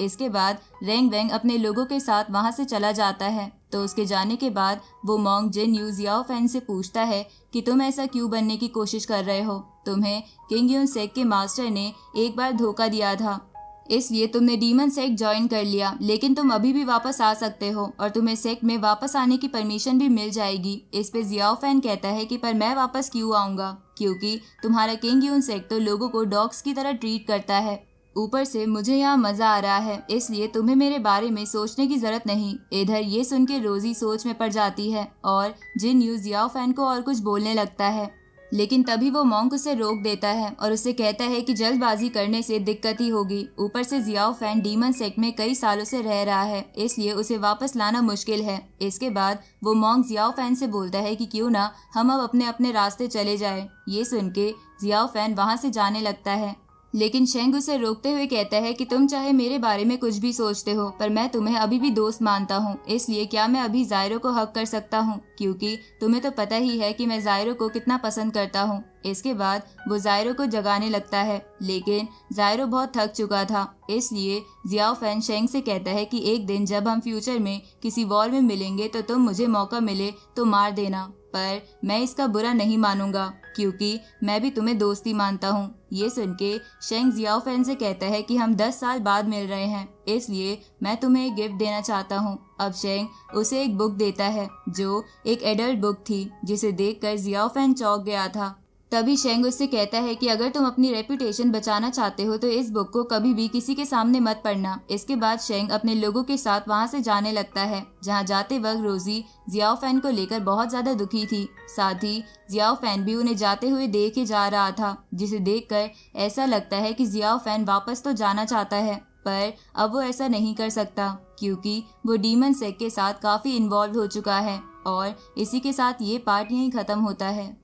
इसके बाद रेंग वेंग अपने लोगों के साथ वहां से चला जाता है। तो उसके जाने के बाद वो monk Jin Yu Jiao Fan से पूछता है कि तुम ऐसा क्यों बनने की कोशिश कर रहे हो। तुम्हें किंग यून सेक के मास्टर ने एक बार धोखा दिया था, इसलिए तुमने डीमन सेक्ट ज्वाइन कर लिया, लेकिन तुम अभी भी वापस आ सकते हो और तुम्हें सेक्ट में वापस आने की परमिशन भी मिल जाएगी। इस पे जियाओ फैन कहता है कि पर मैं वापस क्यों आऊँगा, क्योंकि तुम्हारा किंग यून सेक्ट तो लोगों को डॉग्स की तरह ट्रीट करता है। ऊपर से मुझे यहाँ मजा आ रहा है, इसलिए तुम्हें मेरे बारे में सोचने की जरूरत नहीं। इधर ये सुन के रोजी सोच में पड़ जाती है और जिन यू जियाओ फैन को और कुछ बोलने लगता है, लेकिन तभी वो मॉन्क उसे रोक देता है और उसे कहता है कि जल्दबाजी करने से दिक्कत ही होगी। ऊपर से जियाओ फैन डीमन सेक्ट में कई सालों से रह रहा है, इसलिए उसे वापस लाना मुश्किल है। इसके बाद वो मॉन्क जियाओ फैन से बोलता है कि क्यों ना हम अब अपने अपने रास्ते चले जाएं। ये सुन के जियाओ फैन वहां से जाने लगता है, लेकिन शेंग उसे रोकते हुए कहता है कि तुम चाहे मेरे बारे में कुछ भी सोचते हो, पर मैं तुम्हें अभी भी दोस्त मानता हूँ, इसलिए क्या मैं अभी जायरो को हक कर सकता हूँ, क्योंकि तुम्हें तो पता ही है कि मैं जायरो को कितना पसंद करता हूँ। इसके बाद वो जायरो को जगाने लगता है, लेकिन जायरो बहुत थक चुका था, इसलिए जियाओ फैन शेंग से कहता है कि एक दिन जब हम फ्यूचर में किसी वॉर में मिलेंगे तो तुम मुझे मौका मिले तो मार देना, पर मैं इसका बुरा नहीं मानूंगा क्योंकि मैं भी तुम्हें दोस्ती मानता हूँ। ये सुन के शेंग जियाओ फैन से कहता है कि हम 10 साल बाद मिल रहे हैं, इसलिए मैं तुम्हें एक गिफ्ट देना चाहता हूँ। अब शेंग उसे एक बुक देता है जो एक एडल्ट बुक थी, जिसे देखकर जियाओ फैन चौंक गया था। तभी शेंग उससे कहता है कि अगर तुम अपनी रेपुटेशन बचाना चाहते हो तो इस बुक को कभी भी किसी के सामने मत पढ़ना। इसके बाद शेंग अपने लोगों के साथ वहां से जाने लगता है। जहां जाते वक्त रोजी जियाओ फैन को लेकर बहुत ज्यादा दुखी थी, साथ ही जियाओ फैन भी उन्हें जाते हुए देखे जा रहा था, जिसे देखकर ऐसा लगता है कि जियाओ फैन वापस तो जाना चाहता है, पर अब वो ऐसा नहीं कर सकता क्योंकि वो डीमन सेक्ट के साथ काफी इन्वॉल्व हो चुका है। और इसी के साथ ये पार्ट यहीं खत्म होता है।